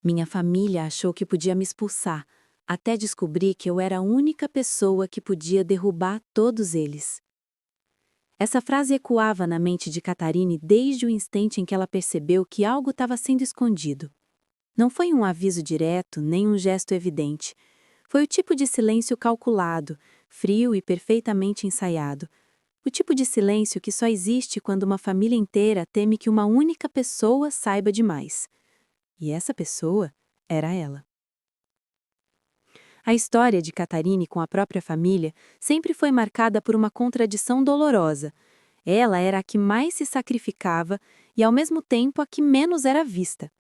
Minha família achou que podia me expulsar, até descobrir que eu era a única pessoa que podia derrubar todos eles. Essa frase ecoava na mente de Catarine desde o instante em que ela percebeu que algo estava sendo escondido. Não foi um aviso direto, nem um gesto evidente. Foi o tipo de silêncio calculado, frio e perfeitamente ensaiado. O tipo de silêncio que só existe quando uma família inteira teme que uma única pessoa saiba demais. E essa pessoa era ela. A história de Catarine com a própria família sempre foi marcada por uma contradição dolorosa. Ela era a que mais se sacrificava e, ao mesmo tempo, a que menos era vista.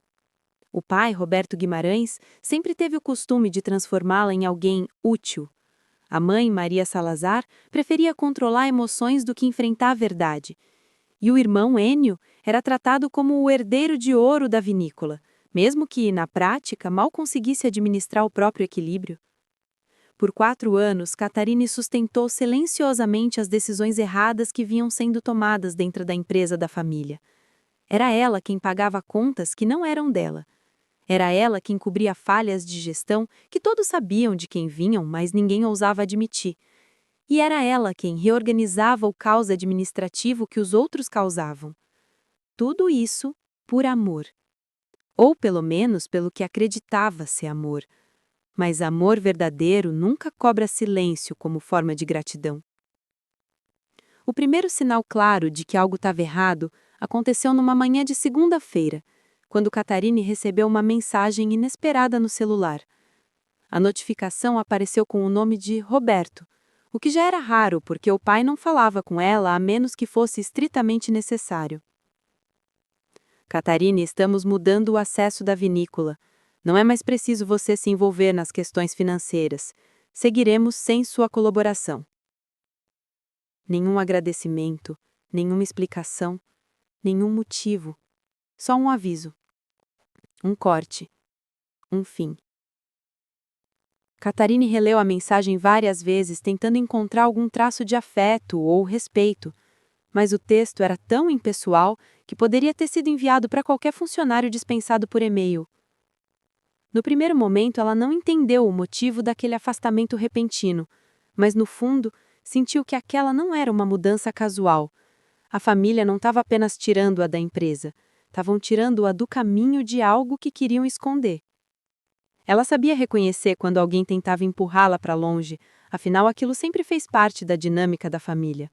O pai, Roberto Guimarães, sempre teve o costume de transformá-la em alguém útil. A mãe, Maria Salazar, preferia controlar emoções do que enfrentar a verdade. E o irmão, Ênio, era tratado como o herdeiro de ouro da vinícola, mesmo que, na prática, mal conseguisse administrar o próprio equilíbrio. Por 4 anos, Catarine sustentou silenciosamente as decisões erradas que vinham sendo tomadas dentro da empresa da família. Era ela quem pagava contas que não eram dela. Era ela quem cobria falhas de gestão que todos sabiam de quem vinham, mas ninguém ousava admitir. E era ela quem reorganizava o caos administrativo que os outros causavam. Tudo isso por amor. Ou pelo menos pelo que acreditava ser amor. Mas amor verdadeiro nunca cobra silêncio como forma de gratidão. O primeiro sinal claro de que algo estava errado aconteceu numa manhã de segunda-feira, quando Catarine recebeu uma mensagem inesperada no celular. A notificação apareceu com o nome de Roberto, o que já era raro porque o pai não falava com ela a menos que fosse estritamente necessário. Catarine, estamos mudando o acesso da vinícola. Não é mais preciso você se envolver nas questões financeiras. Seguiremos sem sua colaboração. Nenhum agradecimento, nenhuma explicação, nenhum motivo. Só um aviso. Um corte. Um fim. Catarine releu a mensagem várias vezes, tentando encontrar algum traço de afeto ou respeito, mas o texto era tão impessoal que poderia ter sido enviado para qualquer funcionário dispensado por e-mail. No primeiro momento, ela não entendeu o motivo daquele afastamento repentino, mas no fundo, sentiu que aquela não era uma mudança casual. A família não estava apenas tirando-a da empresa, estavam tirando-a do caminho de algo que queriam esconder. Ela sabia reconhecer quando alguém tentava empurrá-la para longe, afinal aquilo sempre fez parte da dinâmica da família.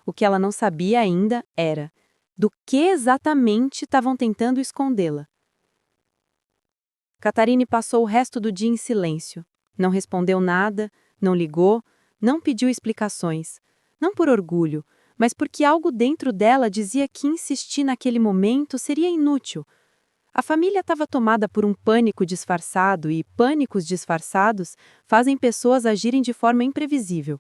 O que ela não sabia ainda era do que exatamente estavam tentando escondê-la. Catarine passou o resto do dia em silêncio. Não respondeu nada, não ligou, não pediu explicações. Não por orgulho, mas porque algo dentro dela dizia que insistir naquele momento seria inútil. A família estava tomada por um pânico disfarçado e pânicos disfarçados fazem pessoas agirem de forma imprevisível.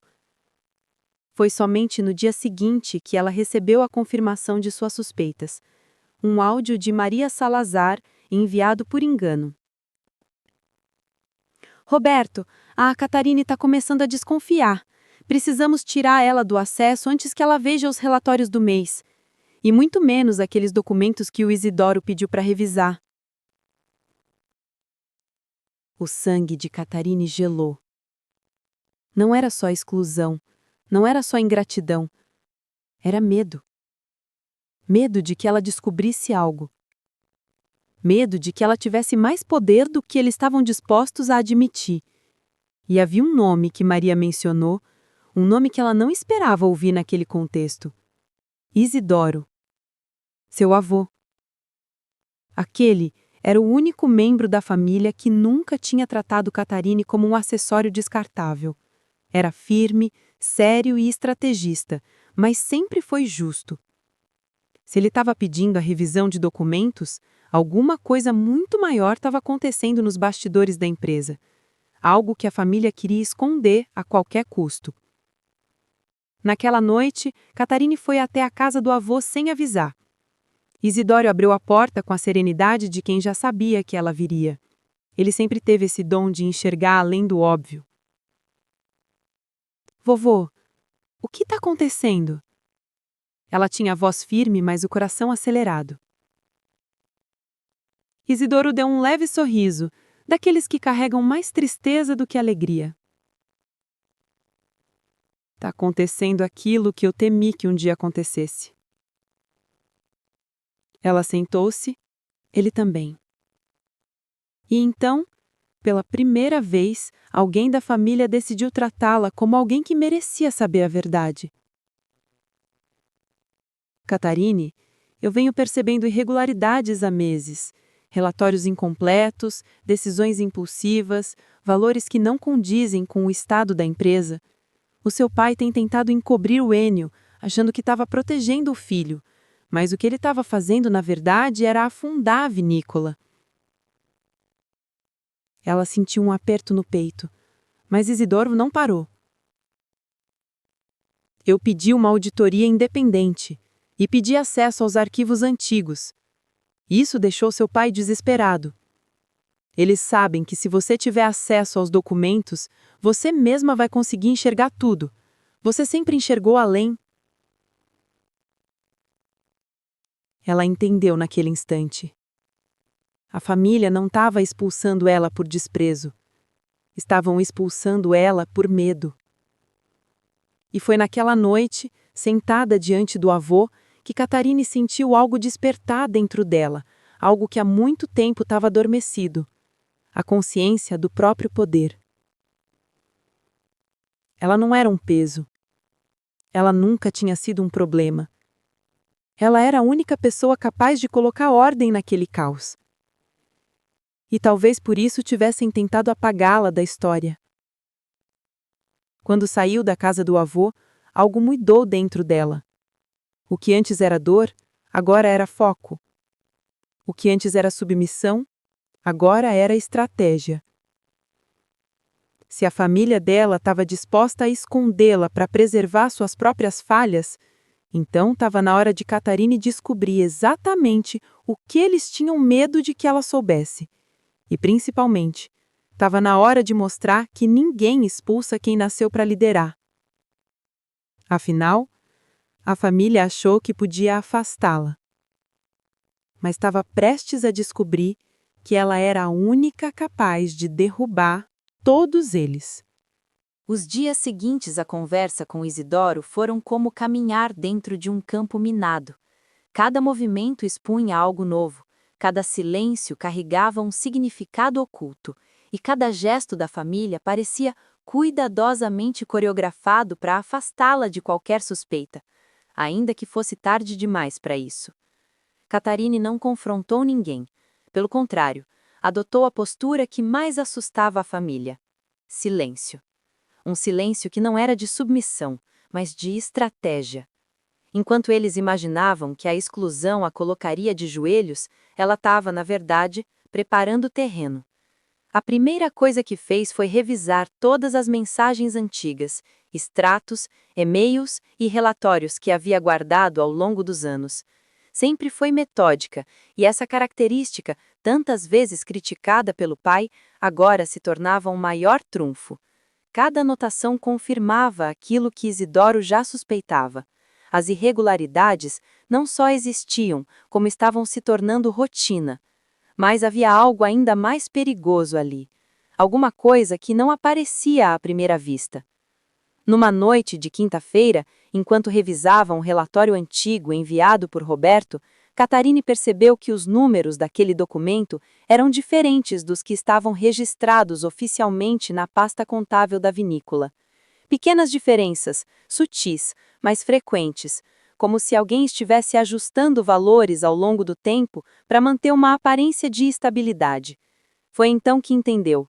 Foi somente no dia seguinte que ela recebeu a confirmação de suas suspeitas. Um áudio de Maria Salazar enviado por engano. Roberto, a Catarine está começando a desconfiar. Precisamos tirar ela do acesso antes que ela veja os relatórios do mês. E muito menos aqueles documentos que o Isidoro pediu para revisar. O sangue de Catarine gelou. Não era só exclusão, não era só ingratidão. Era medo. Medo de que ela descobrisse algo. Medo de que ela tivesse mais poder do que eles estavam dispostos a admitir. E havia um nome que Maria mencionou, um nome que ela não esperava ouvir naquele contexto. Isidoro. Seu avô. Aquele era o único membro da família que nunca tinha tratado Catarine como um acessório descartável. Era firme, sério e estrategista, mas sempre foi justo. Se ele estava pedindo a revisão de documentos, alguma coisa muito maior estava acontecendo nos bastidores da empresa. Algo que a família queria esconder a qualquer custo. Naquela noite, Catarine foi até a casa do avô sem avisar. Isidório abriu a porta com a serenidade de quem já sabia que ela viria. Ele sempre teve esse dom de enxergar além do óbvio. Vovô, o que está acontecendo? Ela tinha a voz firme, mas o coração acelerado. Isidoro deu um leve sorriso, daqueles que carregam mais tristeza do que alegria. Tá acontecendo aquilo que eu temi que um dia acontecesse. Ela sentou-se, ele também. E então, pela primeira vez, alguém da família decidiu tratá-la como alguém que merecia saber a verdade. Catarine, eu venho percebendo irregularidades há meses. Relatórios incompletos, decisões impulsivas, valores que não condizem com o estado da empresa. O seu pai tem tentado encobrir o Enio, achando que estava protegendo o filho, mas o que ele estava fazendo, na verdade, era afundar a vinícola. Ela sentiu um aperto no peito, mas Isidoro não parou. Eu pedi uma auditoria independente e pedi acesso aos arquivos antigos. Isso deixou seu pai desesperado. Eles sabem que se você tiver acesso aos documentos, você mesma vai conseguir enxergar tudo. Você sempre enxergou além. Ela entendeu naquele instante. A família não estava expulsando ela por desprezo. Estavam expulsando ela por medo. E foi naquela noite, sentada diante do avô, que Catarine sentiu algo despertar dentro dela, algo que há muito tempo estava adormecido. A consciência do próprio poder. Ela não era um peso. Ela nunca tinha sido um problema. Ela era a única pessoa capaz de colocar ordem naquele caos. E talvez por isso tivessem tentado apagá-la da história. Quando saiu da casa do avô, algo mudou dentro dela. O que antes era dor, agora era foco. O que antes era submissão, agora era estratégia. Se a família dela estava disposta a escondê-la para preservar suas próprias falhas, então estava na hora de Catarine descobrir exatamente o que eles tinham medo de que ela soubesse. E, principalmente, estava na hora de mostrar que ninguém expulsa quem nasceu para liderar. Afinal, a família achou que podia afastá-la. Mas estava prestes a descobrir que ela era a única capaz de derrubar todos eles. Os dias seguintes à conversa com Isidoro foram como caminhar dentro de um campo minado. Cada movimento expunha algo novo, cada silêncio carregava um significado oculto, e cada gesto da família parecia cuidadosamente coreografado para afastá-la de qualquer suspeita, ainda que fosse tarde demais para isso. Catarine não confrontou ninguém. Pelo contrário, adotou a postura que mais assustava a família: silêncio. Um silêncio que não era de submissão, mas de estratégia. Enquanto eles imaginavam que a exclusão a colocaria de joelhos, ela estava, na verdade, preparando o terreno. A primeira coisa que fez foi revisar todas as mensagens antigas, extratos, e-mails e relatórios que havia guardado ao longo dos anos. Sempre foi metódica, e essa característica, tantas vezes criticada pelo pai, agora se tornava um maior trunfo. Cada anotação confirmava aquilo que Isidoro já suspeitava. As irregularidades não só existiam, como estavam se tornando rotina. Mas havia algo ainda mais perigoso ali. Alguma coisa que não aparecia à primeira vista. Numa noite de quinta-feira, enquanto revisava um relatório antigo enviado por Roberto, Catarine percebeu que os números daquele documento eram diferentes dos que estavam registrados oficialmente na pasta contábil da vinícola. Pequenas diferenças, sutis, mas frequentes, como se alguém estivesse ajustando valores ao longo do tempo para manter uma aparência de estabilidade. Foi então que entendeu.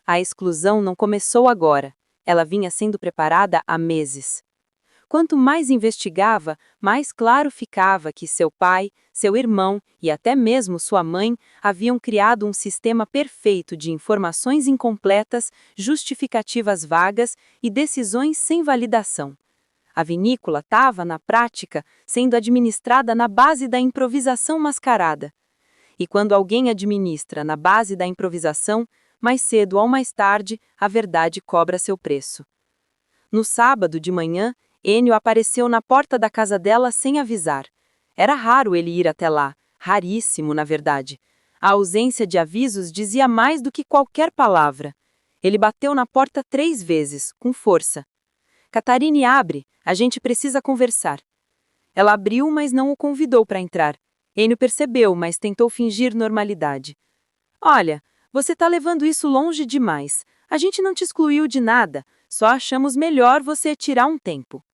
A exclusão não começou agora, ela vinha sendo preparada há meses. Quanto mais investigava, mais claro ficava que seu pai, seu irmão e até mesmo sua mãe haviam criado um sistema perfeito de informações incompletas, justificativas vagas e decisões sem validação. A vinícola estava, na prática, sendo administrada na base da improvisação mascarada. E quando alguém administra na base da improvisação, mais cedo ou mais tarde, a verdade cobra seu preço. No sábado de manhã, Enio apareceu na porta da casa dela sem avisar. Era raro ele ir até lá, raríssimo, na verdade. A ausência de avisos dizia mais do que qualquer palavra. Ele bateu na porta 3 vezes, com força. Catarine, abre, a gente precisa conversar. Ela abriu, mas não o convidou para entrar. Enio percebeu, mas tentou fingir normalidade. Olha, você está levando isso longe demais. A gente não te excluiu de nada, só achamos melhor você tirar um tempo.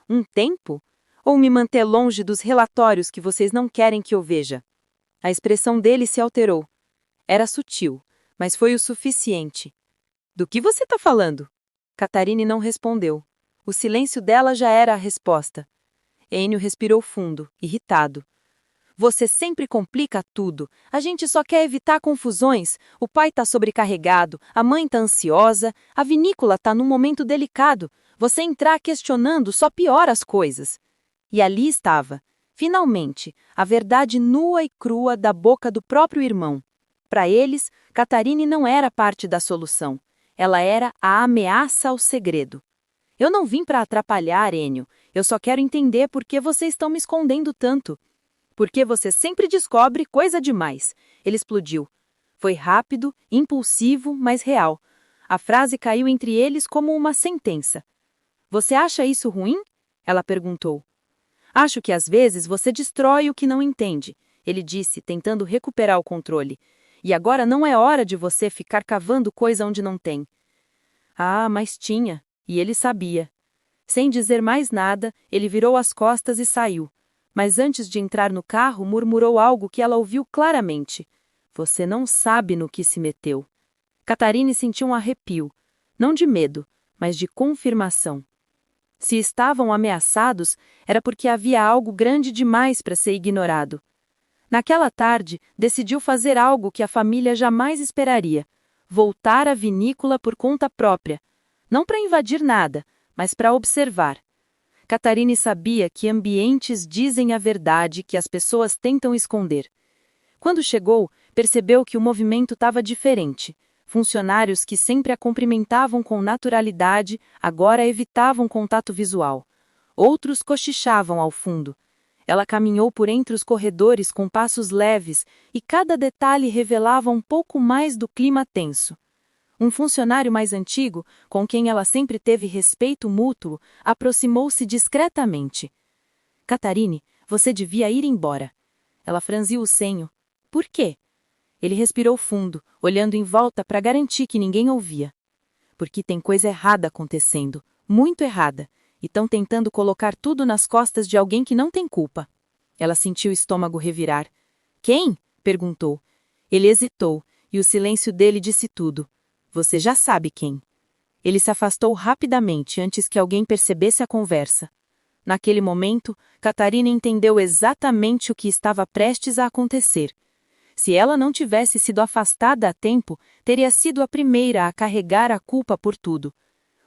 Um tempo? Ou me manter longe dos relatórios que vocês não querem que eu veja? A expressão dele se alterou. Era sutil, mas foi o suficiente. Do que você está falando? Catarine não respondeu. O silêncio dela já era a resposta. Enio respirou fundo, irritado. Você sempre complica tudo. A gente só quer evitar confusões. O pai está sobrecarregado, a mãe está ansiosa, a vinícola está num momento delicado. Você entrar questionando só piora as coisas. E ali estava, finalmente, a verdade nua e crua da boca do próprio irmão. Para eles, Catarine não era parte da solução. Ela era a ameaça ao segredo. Eu não vim para atrapalhar, Enio. Eu só quero entender por que vocês estão me escondendo tanto. Porque você sempre descobre coisa demais. Ele explodiu. Foi rápido, impulsivo, mas real. A frase caiu entre eles como uma sentença. Você acha isso ruim? Ela perguntou. Acho que às vezes você destrói o que não entende, ele disse, tentando recuperar o controle. E agora não é hora de você ficar cavando coisa onde não tem. Ah, mas tinha, e ele sabia. Sem dizer mais nada, ele virou as costas e saiu. Mas antes de entrar no carro, murmurou algo que ela ouviu claramente. Você não sabe no que se meteu. Catarine sentiu um arrepio, não de medo, mas de confirmação. Se estavam ameaçados, era porque havia algo grande demais para ser ignorado. Naquela tarde, decidiu fazer algo que a família jamais esperaria: voltar à vinícola por conta própria. Não para invadir nada, mas para observar. Catarine sabia que ambientes dizem a verdade que as pessoas tentam esconder. Quando chegou, percebeu que o movimento estava diferente. Funcionários que sempre a cumprimentavam com naturalidade, agora evitavam contato visual. Outros cochichavam ao fundo. Ela caminhou por entre os corredores com passos leves e cada detalhe revelava um pouco mais do clima tenso. Um funcionário mais antigo, com quem ela sempre teve respeito mútuo, aproximou-se discretamente. Catarine, você devia ir embora. Ela franziu o senho. Por quê? Ele respirou fundo, olhando em volta para garantir que ninguém ouvia. Porque tem coisa errada acontecendo, muito errada, e estão tentando colocar tudo nas costas de alguém que não tem culpa. Ela sentiu o estômago revirar. Quem? Perguntou. Ele hesitou, e o silêncio dele disse tudo. Você já sabe quem. Ele se afastou rapidamente antes que alguém percebesse a conversa. Naquele momento, Catarina entendeu exatamente o que estava prestes a acontecer. Se ela não tivesse sido afastada a tempo, teria sido a primeira a carregar a culpa por tudo.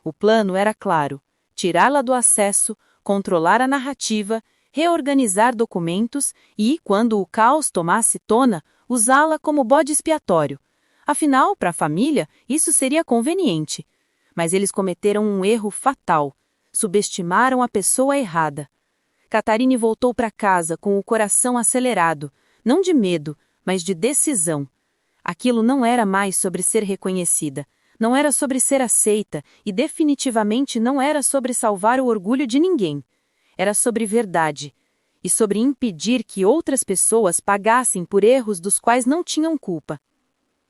O plano era claro: tirá-la do acesso, controlar a narrativa, reorganizar documentos e, quando o caos tomasse tona, usá-la como bode expiatório. Afinal, para a família, isso seria conveniente. Mas eles cometeram um erro fatal. Subestimaram a pessoa errada. Catarine voltou para casa com o coração acelerado, não de medo, mas de decisão. Aquilo não era mais sobre ser reconhecida, não era sobre ser aceita e definitivamente não era sobre salvar o orgulho de ninguém. Era sobre verdade e sobre impedir que outras pessoas pagassem por erros dos quais não tinham culpa.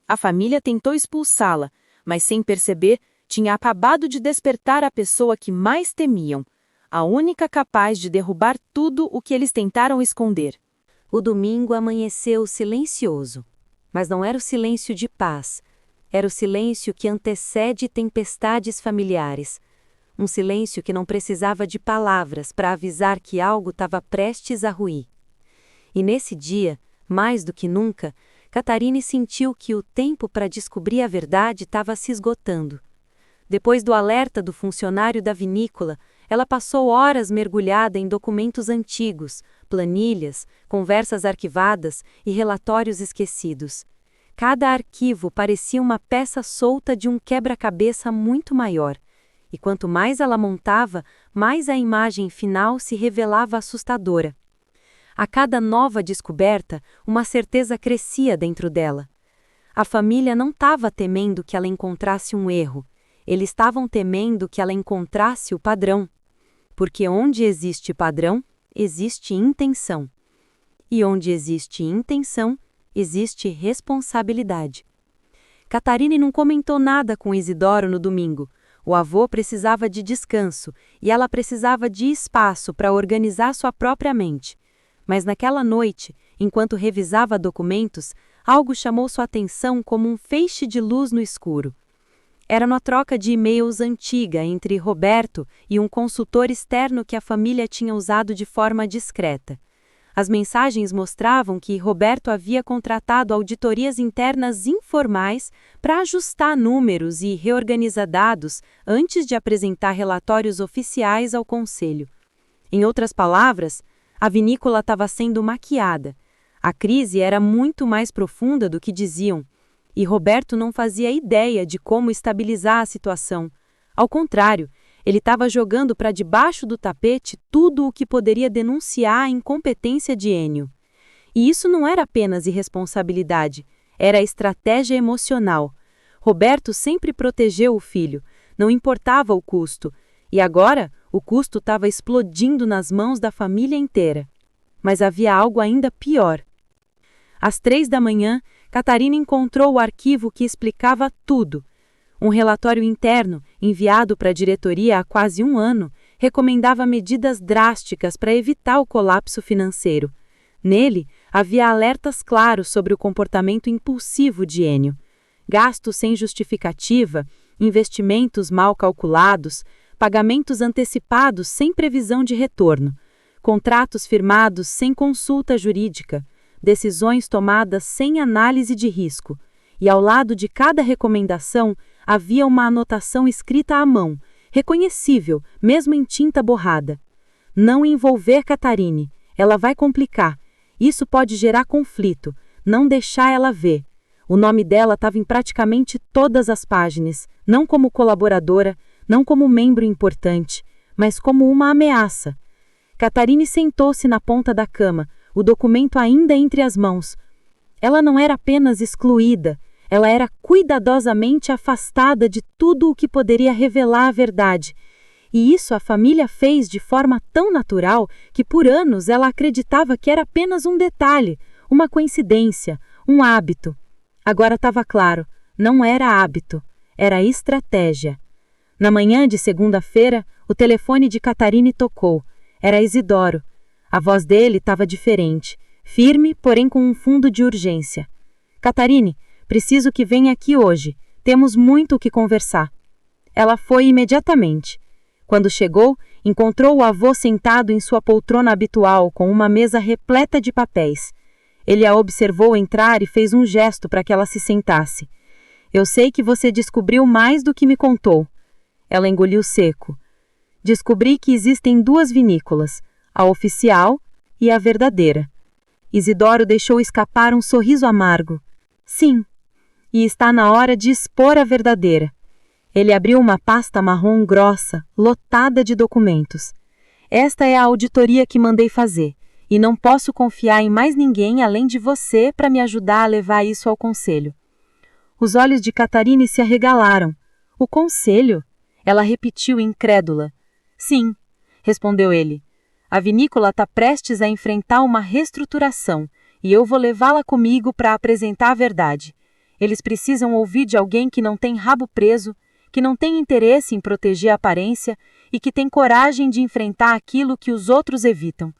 A família tentou expulsá-la, mas sem perceber, tinha acabado de despertar a pessoa que mais temiam, a única capaz de derrubar tudo o que eles tentaram esconder. O domingo amanheceu silencioso, mas não era o silêncio de paz, era o silêncio que antecede tempestades familiares, um silêncio que não precisava de palavras para avisar que algo estava prestes a ruir. E nesse dia, mais do que nunca, Catarine sentiu que o tempo para descobrir a verdade estava se esgotando. Depois do alerta do funcionário da vinícola, ela passou horas mergulhada em documentos antigos, planilhas, conversas arquivadas e relatórios esquecidos. Cada arquivo parecia uma peça solta de um quebra-cabeça muito maior, e quanto mais ela montava, mais a imagem final se revelava assustadora. A cada nova descoberta, uma certeza crescia dentro dela. A família não estava temendo que ela encontrasse um erro, eles estavam temendo que ela encontrasse o padrão. Porque onde existe padrão, existe intenção. E onde existe intenção, existe responsabilidade. Catarine não comentou nada com Isidoro no domingo. O avô precisava de descanso e ela precisava de espaço para organizar sua própria mente. Mas naquela noite, enquanto revisava documentos, algo chamou sua atenção como um feixe de luz no escuro. Era uma troca de e-mails antiga entre Roberto e um consultor externo que a família tinha usado de forma discreta. As mensagens mostravam que Roberto havia contratado auditorias internas informais para ajustar números e reorganizar dados antes de apresentar relatórios oficiais ao conselho. Em outras palavras, a vinícola estava sendo maquiada. A crise era muito mais profunda do que diziam, e Roberto não fazia ideia de como estabilizar a situação. Ao contrário, ele estava jogando para debaixo do tapete tudo o que poderia denunciar a incompetência de Enio. E isso não era apenas irresponsabilidade, era estratégia emocional. Roberto sempre protegeu o filho, não importava o custo, e agora o custo estava explodindo nas mãos da família inteira. Mas havia algo ainda pior. Às 3 da manhã, Catarina encontrou o arquivo que explicava tudo. Um relatório interno, enviado para a diretoria há quase um ano, recomendava medidas drásticas para evitar o colapso financeiro. Nele, havia alertas claros sobre o comportamento impulsivo de Enio. Gastos sem justificativa, investimentos mal calculados, pagamentos antecipados sem previsão de retorno, contratos firmados sem consulta jurídica, decisões tomadas sem análise de risco. E ao lado de cada recomendação, havia uma anotação escrita à mão, reconhecível, mesmo em tinta borrada. Não envolver Catarine, ela vai complicar. Isso pode gerar conflito, não deixar ela ver. O nome dela estava em praticamente todas as páginas, não como colaboradora, não como membro importante, mas como uma ameaça. Catarine sentou-se na ponta da cama, o documento ainda entre as mãos. Ela não era apenas excluída, ela era cuidadosamente afastada de tudo o que poderia revelar a verdade. E isso a família fez de forma tão natural que por anos ela acreditava que era apenas um detalhe, uma coincidência, um hábito. Agora estava claro, não era hábito, era estratégia. Na manhã de segunda-feira, o telefone de Catarine tocou. Era Isidoro. A voz dele estava diferente, firme, porém com um fundo de urgência. Catarine, preciso que venha aqui hoje. Temos muito o que conversar. Ela foi imediatamente. Quando chegou, encontrou o avô sentado em sua poltrona habitual, com uma mesa repleta de papéis. Ele a observou entrar e fez um gesto para que ela se sentasse. Eu sei que você descobriu mais do que me contou. Ela engoliu seco. Descobri que existem 2 vinícolas, a oficial e a verdadeira. Isidoro deixou escapar um sorriso amargo. Sim, e está na hora de expor a verdadeira. Ele abriu uma pasta marrom grossa, lotada de documentos. Esta é a auditoria que mandei fazer, e não posso confiar em mais ninguém além de você para me ajudar a levar isso ao conselho. Os olhos de Catarine se arregalaram. O conselho? Ela repetiu incrédula. Sim, respondeu ele. A vinícola está prestes a enfrentar uma reestruturação e eu vou levá-la comigo para apresentar a verdade. Eles precisam ouvir de alguém que não tem rabo preso, que não tem interesse em proteger a aparência e que tem coragem de enfrentar aquilo que os outros evitam.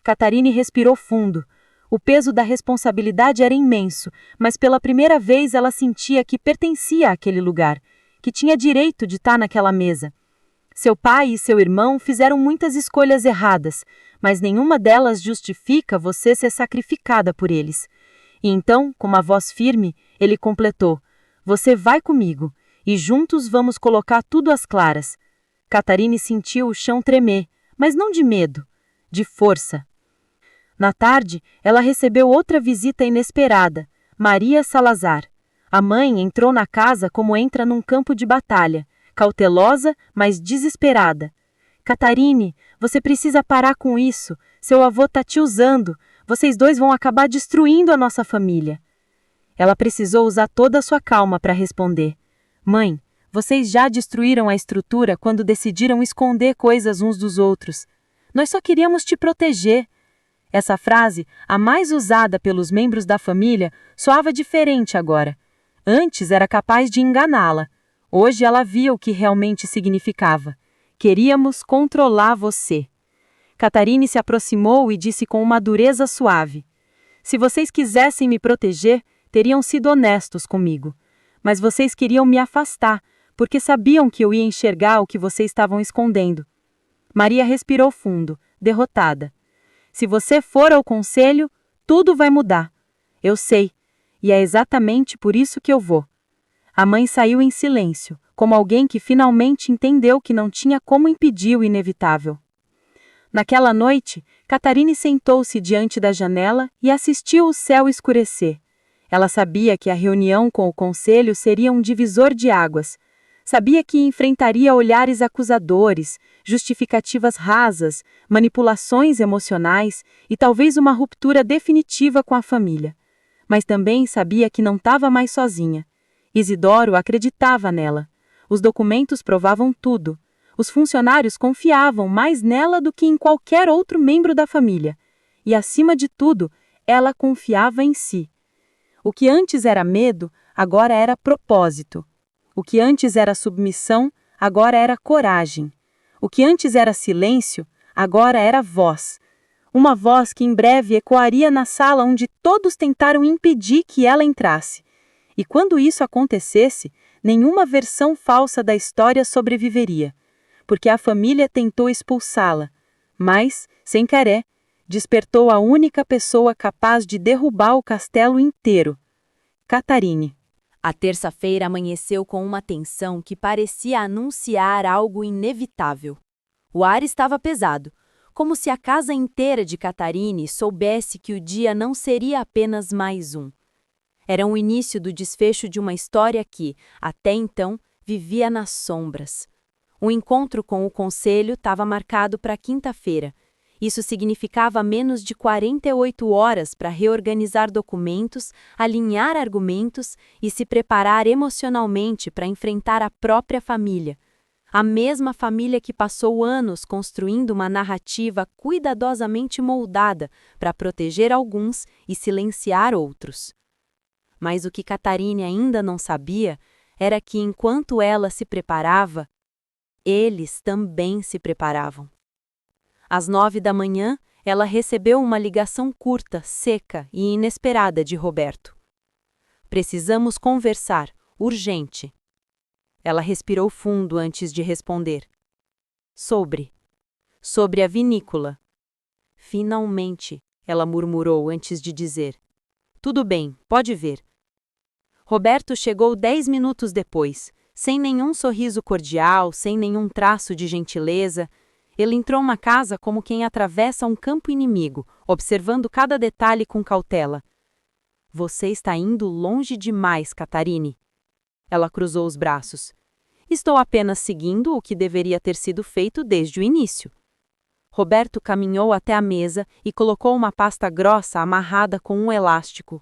Catarine respirou fundo. O peso da responsabilidade era imenso, mas pela primeira vez ela sentia que pertencia àquele lugar, que tinha direito de estar naquela mesa. Seu pai e seu irmão fizeram muitas escolhas erradas, mas nenhuma delas justifica você ser sacrificada por eles. E então, com uma voz firme, ele completou: você vai comigo, e juntos vamos colocar tudo às claras. Catarine sentiu o chão tremer, mas não de medo, de força. Na tarde, ela recebeu outra visita inesperada, Maria Salazar. A mãe entrou na casa como entra num campo de batalha, cautelosa, mas desesperada. Catarine, você precisa parar com isso. Seu avô tá te usando. Vocês dois vão acabar destruindo a nossa família. Ela precisou usar toda a sua calma para responder. Mãe, vocês já destruíram a estrutura quando decidiram esconder coisas uns dos outros. Nós só queríamos te proteger. Essa frase, a mais usada pelos membros da família, soava diferente agora. Antes era capaz de enganá-la. Hoje ela via o que realmente significava. Queríamos controlar você. Catarine se aproximou e disse com uma dureza suave. Se vocês quisessem me proteger, teriam sido honestos comigo. Mas vocês queriam me afastar, porque sabiam que eu ia enxergar o que vocês estavam escondendo. Maria respirou fundo, derrotada. Se você for ao conselho, tudo vai mudar. Eu sei, e é exatamente por isso que eu vou. A mãe saiu em silêncio, como alguém que finalmente entendeu que não tinha como impedir o inevitável. Naquela noite, Catarine sentou-se diante da janela e assistiu o céu escurecer. Ela sabia que a reunião com o conselho seria um divisor de águas. Sabia que enfrentaria olhares acusadores, justificativas rasas, manipulações emocionais e talvez uma ruptura definitiva com a família. Mas também sabia que não estava mais sozinha. Isidoro acreditava nela. Os documentos provavam tudo. Os funcionários confiavam mais nela do que em qualquer outro membro da família. E, acima de tudo, ela confiava em si. O que antes era medo, agora era propósito. O que antes era submissão, agora era coragem. O que antes era silêncio, agora era voz. Uma voz que em breve ecoaria na sala onde todos tentaram impedir que ela entrasse. E quando isso acontecesse, nenhuma versão falsa da história sobreviveria, porque a família tentou expulsá-la, mas, sem querer, despertou a única pessoa capaz de derrubar o castelo inteiro, Catarine. A terça-feira amanheceu com uma tensão que parecia anunciar algo inevitável. O ar estava pesado, como se a casa inteira de Catarine soubesse que o dia não seria apenas mais um. Era o início do desfecho de uma história que, até então, vivia nas sombras. O encontro com o conselho estava marcado para quinta-feira. Isso significava menos de 48 horas para reorganizar documentos, alinhar argumentos e se preparar emocionalmente para enfrentar a própria família. A mesma família que passou anos construindo uma narrativa cuidadosamente moldada para proteger alguns e silenciar outros. Mas o que Catarine ainda não sabia era que, enquanto ela se preparava, eles também se preparavam. Às 9 da manhã, ela recebeu uma ligação curta, seca e inesperada de Roberto. Precisamos conversar, urgente. Ela respirou fundo antes de responder. Sobre a vinícola. Finalmente, ela murmurou antes de dizer. Tudo bem, pode ver. Roberto chegou 10 minutos depois, sem nenhum sorriso cordial, sem nenhum traço de gentileza. Ele entrou na casa como quem atravessa um campo inimigo, observando cada detalhe com cautela. Você está indo longe demais, Catarine. Ela cruzou os braços. Estou apenas seguindo o que deveria ter sido feito desde o início. Roberto caminhou até a mesa e colocou uma pasta grossa amarrada com um elástico.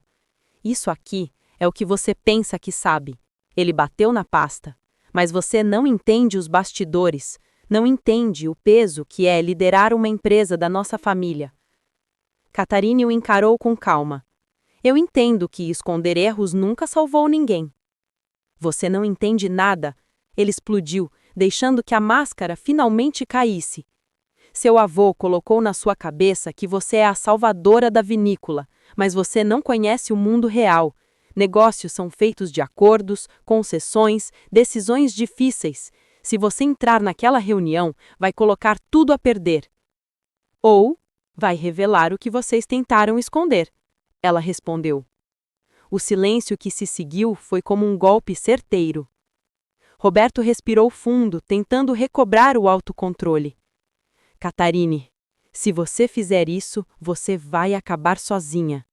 Isso aqui é o que você pensa que sabe. Ele bateu na pasta. Mas você não entende os bastidores, não entende o peso que é liderar uma empresa da nossa família. Catarine o encarou com calma. Eu entendo que esconder erros nunca salvou ninguém. Você não entende nada. Ele explodiu, deixando que a máscara finalmente caísse. Seu avô colocou na sua cabeça que você é a salvadora da vinícola, mas você não conhece o mundo real. Negócios são feitos de acordos, concessões, decisões difíceis. Se você entrar naquela reunião, vai colocar tudo a perder. Ou vai revelar o que vocês tentaram esconder. Ela respondeu. O silêncio que se seguiu foi como um golpe certeiro. Roberto respirou fundo, tentando recobrar o autocontrole. Catarine, se você fizer isso, você vai acabar sozinha.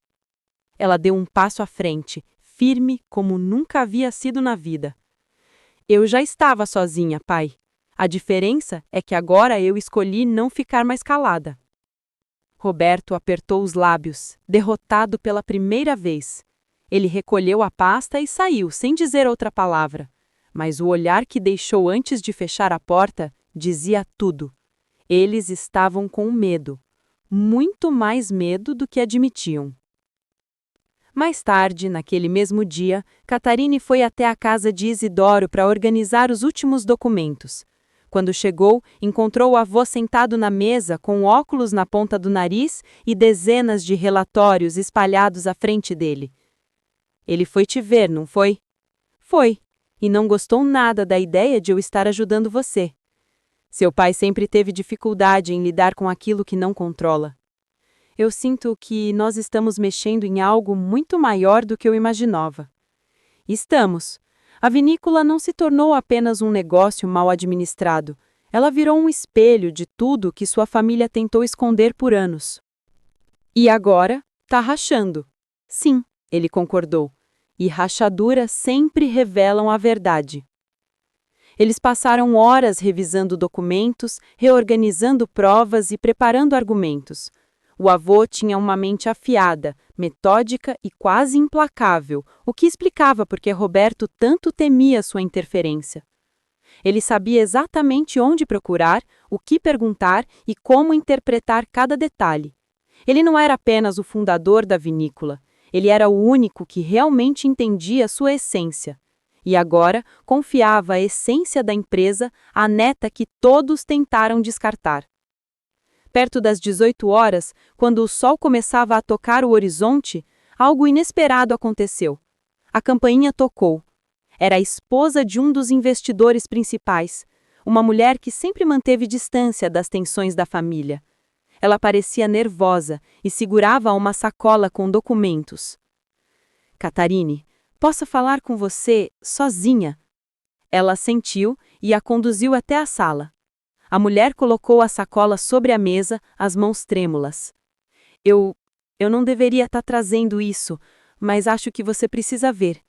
Ela deu um passo à frente, firme como nunca havia sido na vida. Eu já estava sozinha, pai. A diferença é que agora eu escolhi não ficar mais calada. Roberto apertou os lábios, derrotado pela primeira vez. Ele recolheu a pasta e saiu, sem dizer outra palavra. Mas o olhar que deixou antes de fechar a porta dizia tudo. Eles estavam com medo. Muito mais medo do que admitiam. Mais tarde, naquele mesmo dia, Catarine foi até a casa de Isidoro para organizar os últimos documentos. Quando chegou, encontrou o avô sentado na mesa com óculos na ponta do nariz e dezenas de relatórios espalhados à frente dele. Ele foi te ver, não foi? Foi, e não gostou nada da ideia de eu estar ajudando você. Seu pai sempre teve dificuldade em lidar com aquilo que não controla. Eu sinto que nós estamos mexendo em algo muito maior do que eu imaginava. Estamos. A vinícola não se tornou apenas um negócio mal administrado. Ela virou um espelho de tudo que sua família tentou esconder por anos. E agora, tá rachando. Sim, ele concordou. E rachaduras sempre revelam a verdade. Eles passaram horas revisando documentos, reorganizando provas e preparando argumentos. O avô tinha uma mente afiada, metódica e quase implacável, o que explicava por que Roberto tanto temia sua interferência. Ele sabia exatamente onde procurar, o que perguntar e como interpretar cada detalhe. Ele não era apenas o fundador da vinícola, ele era o único que realmente entendia sua essência. E agora confiava a essência da empresa à neta que todos tentaram descartar. Perto das 18 horas, quando o sol começava a tocar o horizonte, algo inesperado aconteceu. A campainha tocou. Era a esposa de um dos investidores principais, uma mulher que sempre manteve distância das tensões da família. Ela parecia nervosa e segurava uma sacola com documentos. Catarine, posso falar com você sozinha? Ela assentiu e a conduziu até a sala. A mulher colocou a sacola sobre a mesa, as mãos trêmulas. Eu não deveria estar trazendo isso, mas acho que você precisa ver.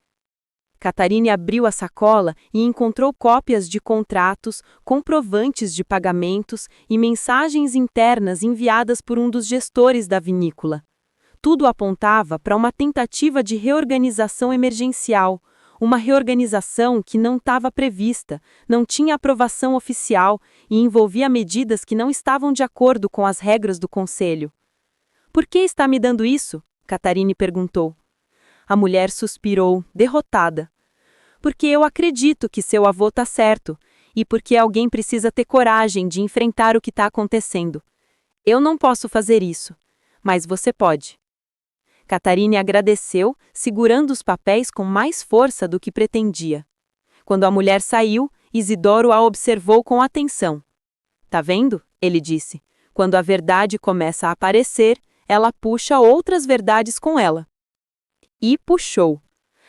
Catarine abriu a sacola e encontrou cópias de contratos, comprovantes de pagamentos e mensagens internas enviadas por um dos gestores da vinícola. Tudo apontava para uma tentativa de reorganização emergencial, uma reorganização que não estava prevista, não tinha aprovação oficial e envolvia medidas que não estavam de acordo com as regras do conselho. Por que está me dando isso? Catarine perguntou. A mulher suspirou, derrotada. Porque eu acredito que seu avô está certo e porque alguém precisa ter coragem de enfrentar o que está acontecendo. Eu não posso fazer isso, mas você pode. Catarine agradeceu, segurando os papéis com mais força do que pretendia. Quando a mulher saiu, Isidoro a observou com atenção. Tá vendo? Ele disse. Quando a verdade começa a aparecer, ela puxa outras verdades com ela. E puxou.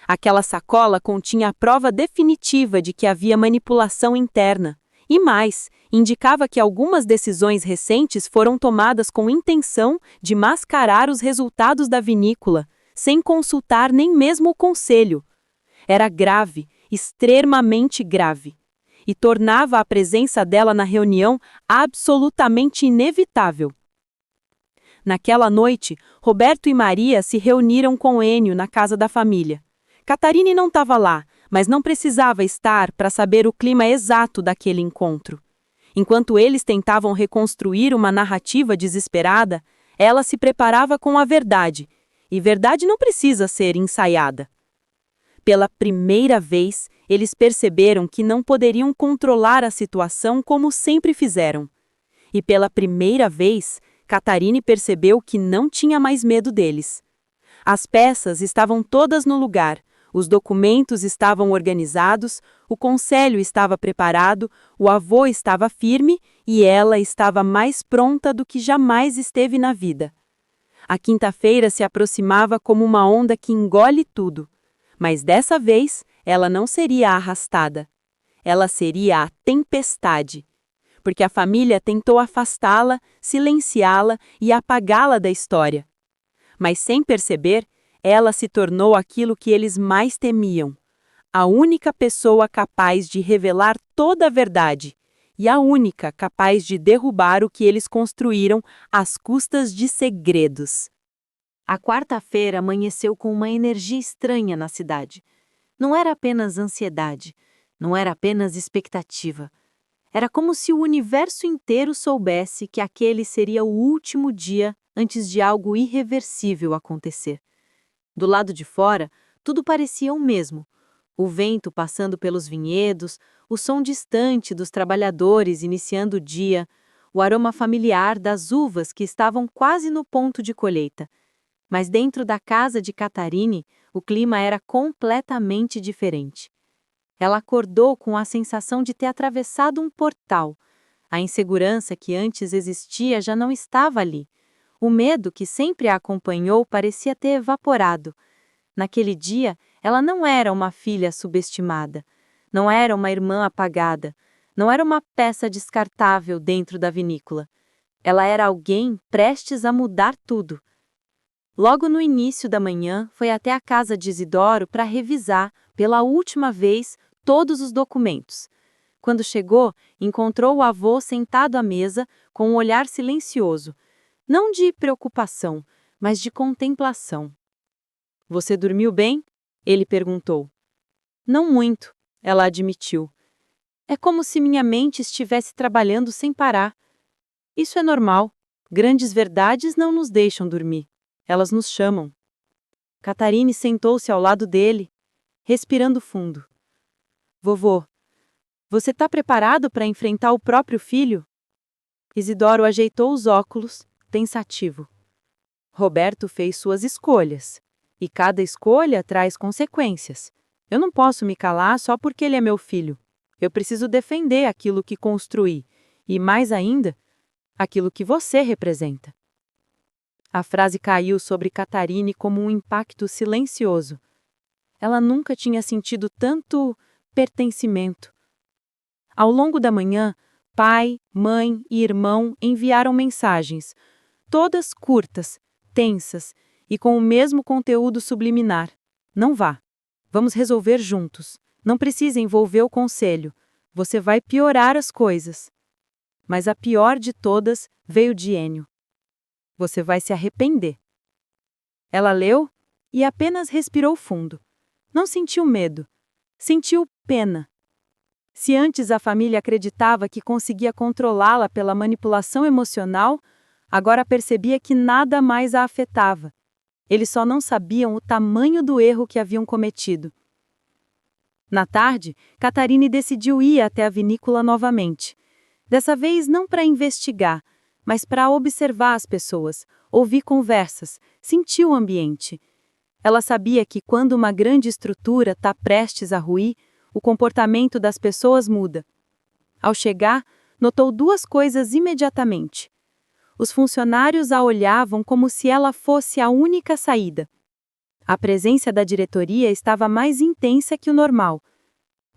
Aquela sacola continha a prova definitiva de que havia manipulação interna. E mais, indicava que algumas decisões recentes foram tomadas com intenção de mascarar os resultados da vinícola, sem consultar nem mesmo o conselho. Era grave, extremamente grave, e tornava a presença dela na reunião absolutamente inevitável. Naquela noite, Roberto e Maria se reuniram com Ênio na casa da família. Catarine não estava lá, mas não precisava estar para saber o clima exato daquele encontro. Enquanto eles tentavam reconstruir uma narrativa desesperada, ela se preparava com a verdade, e verdade não precisa ser ensaiada. Pela primeira vez, eles perceberam que não poderiam controlar a situação como sempre fizeram. E pela primeira vez, Catarine percebeu que não tinha mais medo deles. As peças estavam todas no lugar. Os documentos estavam organizados, o conselho estava preparado, o avô estava firme e ela estava mais pronta do que jamais esteve na vida. A quinta-feira se aproximava como uma onda que engole tudo, mas dessa vez ela não seria arrastada. Ela seria a tempestade, porque a família tentou afastá-la, silenciá-la e apagá-la da história. Mas sem perceber, ela se tornou aquilo que eles mais temiam, a única pessoa capaz de revelar toda a verdade, e a única capaz de derrubar o que eles construíram às custas de segredos. A quarta-feira amanheceu com uma energia estranha na cidade. Não era apenas ansiedade, não era apenas expectativa. Era como se o universo inteiro soubesse que aquele seria o último dia antes de algo irreversível acontecer. Do lado de fora, tudo parecia o mesmo. O vento passando pelos vinhedos, o som distante dos trabalhadores iniciando o dia, o aroma familiar das uvas que estavam quase no ponto de colheita. Mas dentro da casa de Catarine, o clima era completamente diferente. Ela acordou com a sensação de ter atravessado um portal. A insegurança que antes existia já não estava ali. O medo que sempre a acompanhou parecia ter evaporado. Naquele dia, ela não era uma filha subestimada. Não era uma irmã apagada. Não era uma peça descartável dentro da vinícola. Ela era alguém prestes a mudar tudo. Logo no início da manhã, foi até a casa de Isidoro para revisar, pela última vez, todos os documentos. Quando chegou, encontrou o avô sentado à mesa, com um olhar silencioso, não de preocupação, mas de contemplação. "Você dormiu bem?" ele perguntou. "Não muito", ela admitiu. "É como se minha mente estivesse trabalhando sem parar. Isso é normal. Grandes verdades não nos deixam dormir. Elas nos chamam." Catarine sentou-se ao lado dele, respirando fundo. "Vovô, você está preparado para enfrentar o próprio filho?" Isidoro ajeitou os óculos, pensativo. "Roberto fez suas escolhas, e cada escolha traz consequências. Eu não posso me calar só porque ele é meu filho. Eu preciso defender aquilo que construí, e mais ainda, aquilo que você representa." A frase caiu sobre Catarine como um impacto silencioso. Ela nunca tinha sentido tanto pertencimento. Ao longo da manhã, pai, mãe e irmão enviaram mensagens, todas curtas, tensas e com o mesmo conteúdo subliminar. "Não vá. Vamos resolver juntos. Não precisa envolver o conselho. Você vai piorar as coisas." Mas a pior de todas veio de Enio. "Você vai se arrepender." Ela leu e apenas respirou fundo. Não sentiu medo. Sentiu pena. Se antes a família acreditava que conseguia controlá-la pela manipulação emocional, agora percebia que nada mais a afetava. Eles só não sabiam o tamanho do erro que haviam cometido. Na tarde, Catarine decidiu ir até a vinícola novamente. Dessa vez não para investigar, mas para observar as pessoas, ouvir conversas, sentir o ambiente. Ela sabia que quando uma grande estrutura está prestes a ruir, o comportamento das pessoas muda. Ao chegar, notou duas coisas imediatamente. Os funcionários a olhavam como se ela fosse a única saída. A presença da diretoria estava mais intensa que o normal.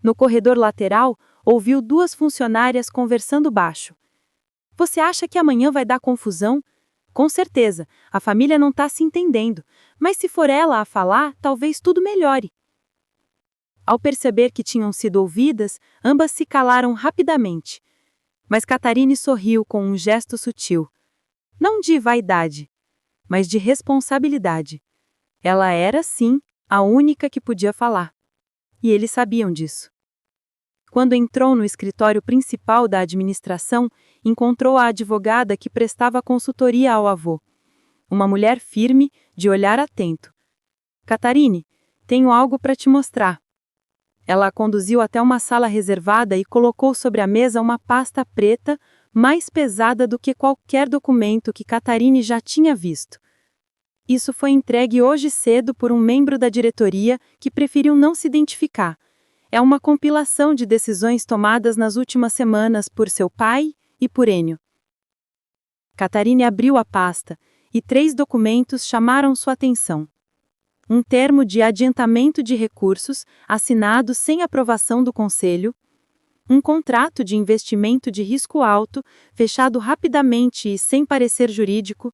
No corredor lateral, ouviu duas funcionárias conversando baixo. "Você acha que amanhã vai dar confusão? Com certeza, a família não está se entendendo, mas se for ela a falar, talvez tudo melhore." Ao perceber que tinham sido ouvidas, ambas se calaram rapidamente. Mas Catarine sorriu com um gesto sutil. Não de vaidade, mas de responsabilidade. Ela era, sim, a única que podia falar. E eles sabiam disso. Quando entrou no escritório principal da administração, encontrou a advogada que prestava consultoria ao avô. Uma mulher firme, de olhar atento. "Catarine, tenho algo para te mostrar." Ela a conduziu até uma sala reservada e colocou sobre a mesa uma pasta preta, mais pesada do que qualquer documento que Catarine já tinha visto. Isso foi entregue hoje cedo por um membro da diretoria que preferiu não se identificar. É uma compilação de decisões tomadas nas últimas semanas por seu pai e por Enio. Catarine abriu a pasta e 3 documentos chamaram sua atenção. Um termo de adiantamento de recursos, assinado sem aprovação do Conselho, um contrato de investimento de risco alto, fechado rapidamente e sem parecer jurídico,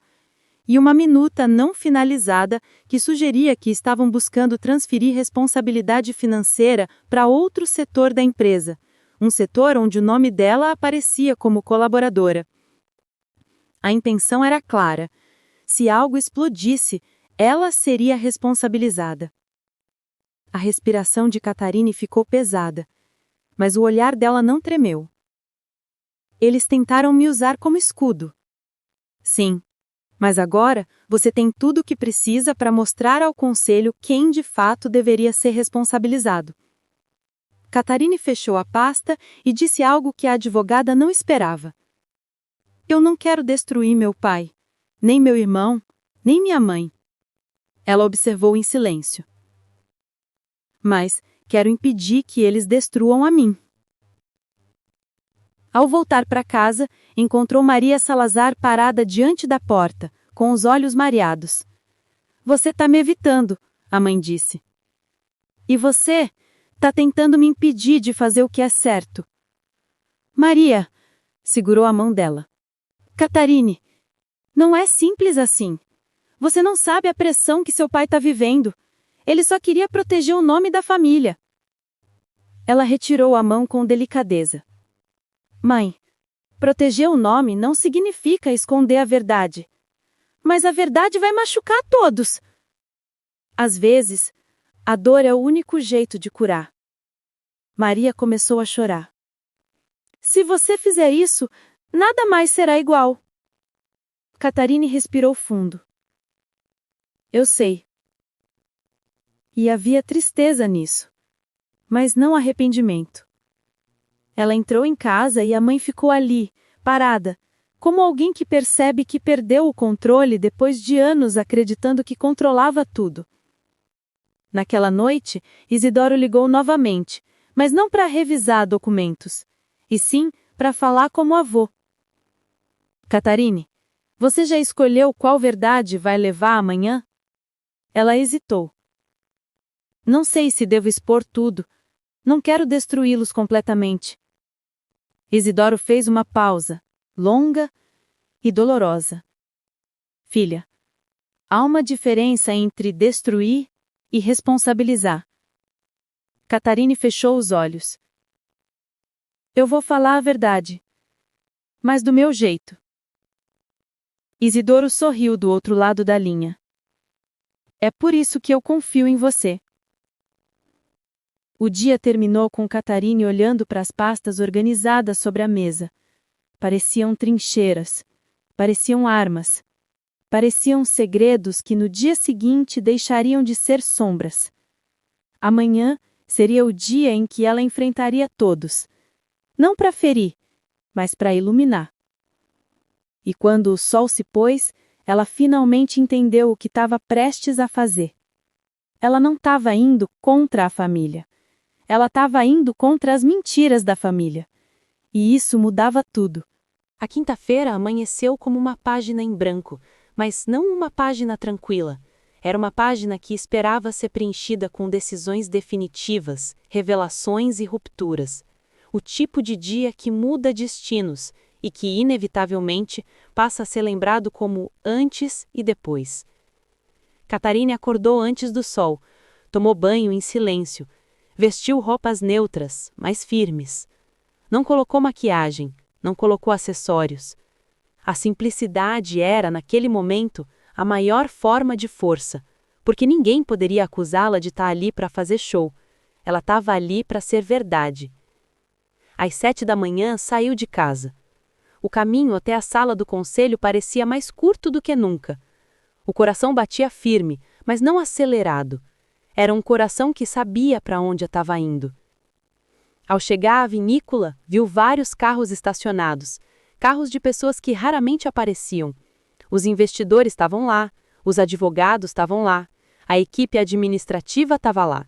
e uma minuta não finalizada que sugeria que estavam buscando transferir responsabilidade financeira para outro setor da empresa, um setor onde o nome dela aparecia como colaboradora. A intenção era clara: se algo explodisse, ela seria responsabilizada. A respiração de Catarine ficou pesada, mas o olhar dela não tremeu. Eles tentaram me usar como escudo. Sim, mas agora você tem tudo o que precisa para mostrar ao conselho quem de fato deveria ser responsabilizado. Catarine fechou a pasta e disse algo que a advogada não esperava. Eu não quero destruir meu pai, nem meu irmão, nem minha mãe. Ela observou em silêncio. Mas quero impedir que eles destruam a mim. Ao voltar para casa, encontrou Maria Salazar parada diante da porta, com os olhos mareados. Você está me evitando, a mãe disse. E você está tentando me impedir de fazer o que é certo. Maria, segurou a mão dela. Catarine, não é simples assim. Você não sabe a pressão que seu pai está vivendo. Ele só queria proteger o nome da família. Ela retirou a mão com delicadeza. Mãe, proteger o nome não significa esconder a verdade. Mas a verdade vai machucar todos. Às vezes, a dor é o único jeito de curar. Maria começou a chorar. Se você fizer isso, nada mais será igual. Catarine respirou fundo. Eu sei. E havia tristeza nisso, mas não arrependimento. Ela entrou em casa e a mãe ficou ali, parada, como alguém que percebe que perdeu o controle depois de anos acreditando que controlava tudo. Naquela noite, Isidoro ligou novamente, mas não para revisar documentos, e sim para falar como avô. Catarine, você já escolheu qual verdade vai levar amanhã? Ela hesitou. Não sei se devo expor tudo. Não quero destruí-los completamente. Isidoro fez uma pausa, longa e dolorosa. Filha, há uma diferença entre destruir e responsabilizar. Catarine fechou os olhos. Eu vou falar a verdade, mas do meu jeito. Isidoro sorriu do outro lado da linha. É por isso que eu confio em você. O dia terminou com Catarine olhando para as pastas organizadas sobre a mesa. Pareciam trincheiras, pareciam armas, pareciam segredos que no dia seguinte deixariam de ser sombras. Amanhã seria o dia em que ela enfrentaria todos, não para ferir, mas para iluminar. E quando o sol se pôs, ela finalmente entendeu o que estava prestes a fazer. Ela não estava indo contra a família. Ela estava indo contra as mentiras da família. E isso mudava tudo. A quinta-feira amanheceu como uma página em branco, mas não uma página tranquila. Era uma página que esperava ser preenchida com decisões definitivas, revelações e rupturas. O tipo de dia que muda destinos e que, inevitavelmente, passa a ser lembrado como antes e depois. Catarine acordou antes do sol, tomou banho em silêncio, vestiu roupas neutras, mas firmes. Não colocou maquiagem, não colocou acessórios. A simplicidade era, naquele momento, a maior forma de força, porque ninguém poderia acusá-la de estar ali para fazer show. Ela estava ali para ser verdade. Às 7 da manhã saiu de casa. O caminho até a sala do conselho parecia mais curto do que nunca. O coração batia firme, mas não acelerado. Era um coração que sabia para onde estava indo. Ao chegar à vinícola, viu vários carros estacionados, carros de pessoas que raramente apareciam. Os investidores estavam lá, os advogados estavam lá, a equipe administrativa estava lá.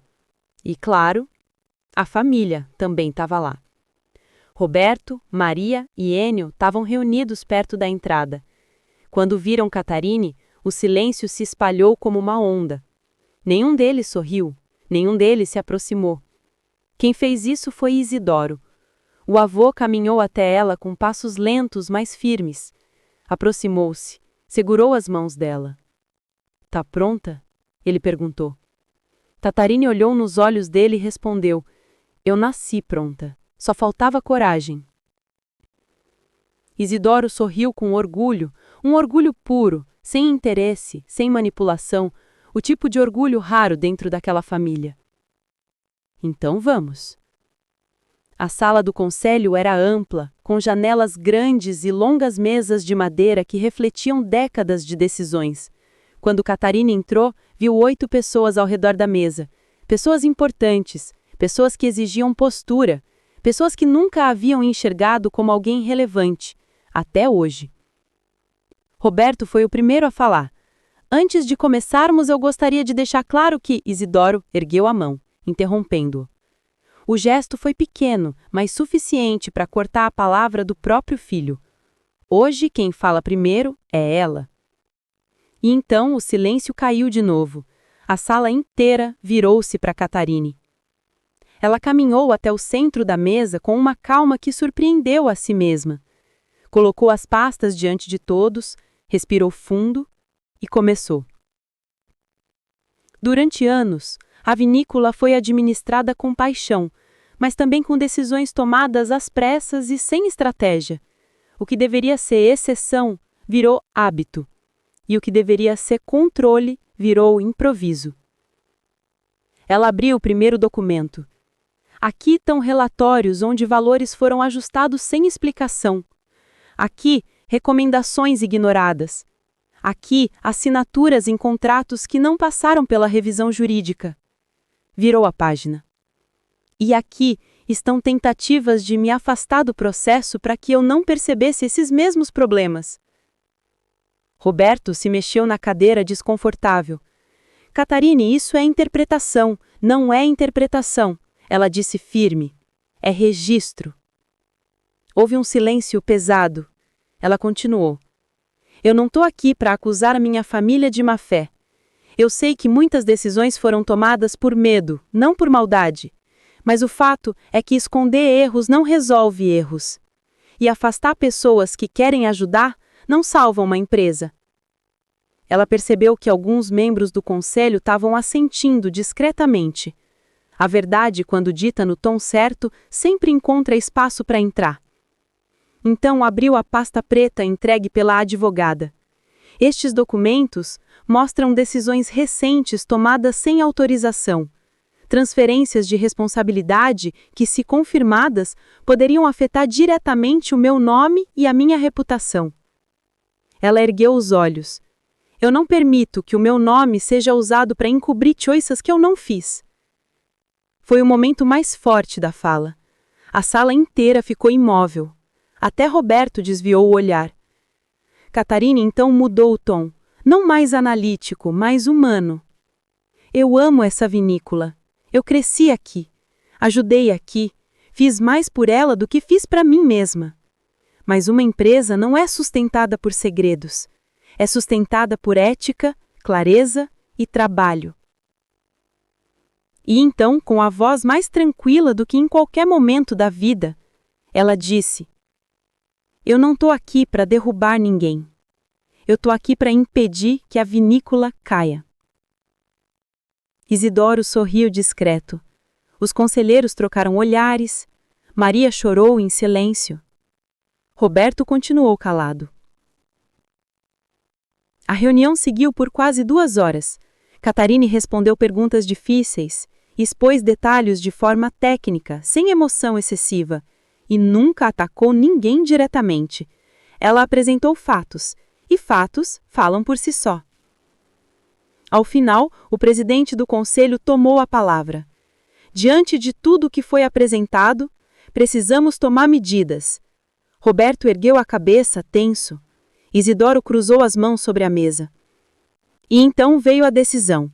E, claro, a família também estava lá. Roberto, Maria e Enio estavam reunidos perto da entrada. Quando viram Catarine, o silêncio se espalhou como uma onda. Nenhum deles sorriu, nenhum deles se aproximou. Quem fez isso foi Isidoro. O avô caminhou até ela com passos lentos, mas firmes. Aproximou-se, segurou as mãos dela. Tá pronta? Ele perguntou. Catarine olhou nos olhos dele e respondeu: Eu nasci pronta. só faltava coragem. Isidoro sorriu com orgulho, um orgulho puro, sem interesse, sem manipulação, o tipo de orgulho raro dentro daquela família. Então vamos. A sala do conselho era ampla, com janelas grandes e longas mesas de madeira que refletiam décadas de decisões. Quando Catarina entrou, viu 8 pessoas ao redor da mesa. Pessoas importantes, pessoas que exigiam postura, pessoas que nunca a haviam enxergado como alguém relevante, até hoje. Roberto foi o primeiro a falar. Antes de começarmos, eu gostaria de deixar claro que Isidoro ergueu a mão, interrompendo-o. O gesto foi pequeno, mas suficiente para cortar a palavra do próprio filho. Hoje, quem fala primeiro é ela. E então o silêncio caiu de novo. A sala inteira virou-se para Catarine. Ela caminhou até o centro da mesa com uma calma que surpreendeu a si mesma. Colocou as pastas diante de todos, respirou fundo e começou. Durante anos, a vinícola foi administrada com paixão, mas também com decisões tomadas às pressas e sem estratégia. O que deveria ser exceção virou hábito, e o que deveria ser controle virou improviso. Ela abriu o primeiro documento. Aqui estão relatórios onde valores foram ajustados sem explicação. Aqui, recomendações ignoradas. Aqui, assinaturas em contratos que não passaram pela revisão jurídica. Virou a página. E aqui estão tentativas de me afastar do processo para que eu não percebesse esses mesmos problemas. Roberto se mexeu na cadeira desconfortável. Catarine, isso é interpretação, não é interpretação, ela disse firme. É registro. Houve um silêncio pesado. Ela continuou. Eu não estou aqui para acusar a minha família de má-fé. Eu sei que muitas decisões foram tomadas por medo, não por maldade. Mas o fato é que esconder erros não resolve erros. E afastar pessoas que querem ajudar não salva uma empresa. Ela percebeu que alguns membros do conselho estavam assentindo discretamente. A verdade, quando dita no tom certo, sempre encontra espaço para entrar. Então abriu a pasta preta entregue pela advogada. Estes documentos mostram decisões recentes tomadas sem autorização. Transferências de responsabilidade que, se confirmadas, poderiam afetar diretamente o meu nome e a minha reputação. Ela ergueu os olhos. Eu não permito que o meu nome seja usado para encobrir coisas que eu não fiz. Foi o momento mais forte da fala. A sala inteira ficou imóvel. Até Roberto desviou o olhar. Catarine então mudou o tom, não mais analítico, mais humano. Eu amo essa vinícola. Eu cresci aqui, ajudei aqui, fiz mais por ela do que fiz para mim mesma. Mas uma empresa não é sustentada por segredos. É sustentada por ética, clareza e trabalho. E então, com a voz mais tranquila do que em qualquer momento da vida, ela disse: Eu não estou aqui para derrubar ninguém. Eu estou aqui para impedir que a vinícola caia. Isidoro sorriu discreto. Os conselheiros trocaram olhares. Maria chorou em silêncio. Roberto continuou calado. A reunião seguiu por quase 2 horas. Catarine respondeu perguntas difíceis, expôs detalhes de forma técnica, sem emoção excessiva, e nunca atacou ninguém diretamente. Ela apresentou fatos, e fatos falam por si só. Ao final, o presidente do conselho tomou a palavra. Diante de tudo o que foi apresentado, precisamos tomar medidas. Roberto ergueu a cabeça, tenso. Isidoro cruzou as mãos sobre a mesa. E então veio a decisão.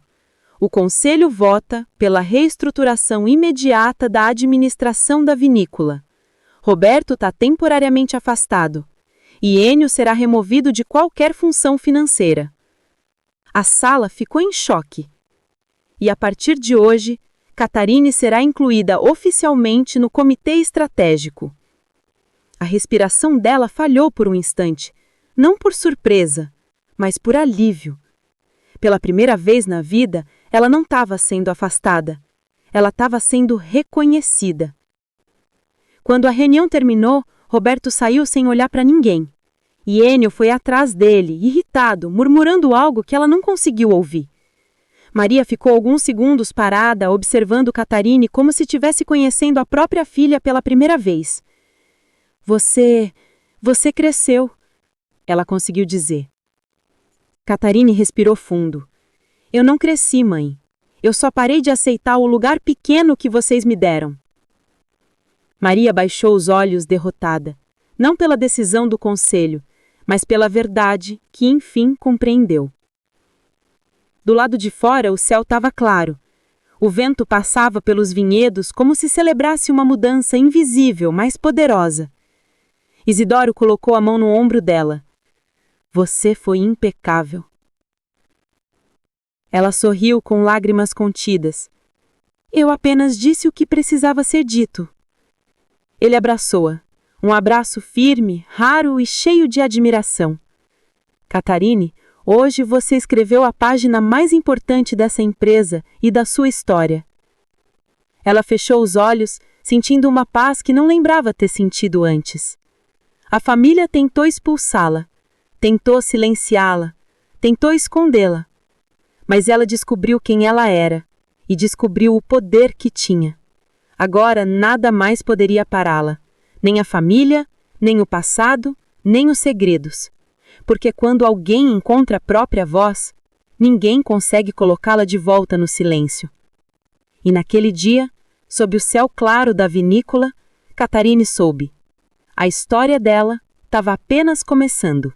O conselho vota pela reestruturação imediata da administração da vinícola. Roberto está temporariamente afastado. E Enio será removido de qualquer função financeira. A sala ficou em choque. E a partir de hoje, Catarine será incluída oficialmente no comitê estratégico. A respiração dela falhou por um instante, não por surpresa, mas por alívio. Pela primeira vez na vida, ela não estava sendo afastada. Ela estava sendo reconhecida. Quando a reunião terminou, Roberto saiu sem olhar para ninguém. E Ennio foi atrás dele, irritado, murmurando algo que ela não conseguiu ouvir. Maria ficou alguns segundos parada, observando Catarine como se estivesse conhecendo a própria filha pela primeira vez. Você cresceu, ela conseguiu dizer. Catarine respirou fundo. Eu não cresci, mãe. Eu só parei de aceitar o lugar pequeno que vocês me deram. Maria baixou os olhos derrotada, não pela decisão do conselho, mas pela verdade que enfim compreendeu. Do lado de fora o céu estava claro. O vento passava pelos vinhedos como se celebrasse uma mudança invisível, mas poderosa. Isidoro colocou a mão no ombro dela. Você foi impecável. Ela sorriu com lágrimas contidas. Eu apenas disse o que precisava ser dito. Ele abraçou-a. Um abraço firme, raro e cheio de admiração. Catarine, hoje você escreveu a página mais importante dessa empresa e da sua história. Ela fechou os olhos, sentindo uma paz que não lembrava ter sentido antes. A família tentou expulsá-la, tentou silenciá-la, tentou escondê-la. Mas ela descobriu quem ela era e descobriu o poder que tinha. Agora nada mais poderia pará-la, nem a família, nem o passado, nem os segredos. Porque quando alguém encontra a própria voz, ninguém consegue colocá-la de volta no silêncio. E naquele dia, sob o céu claro da vinícola, Catarine soube. A história dela estava apenas começando.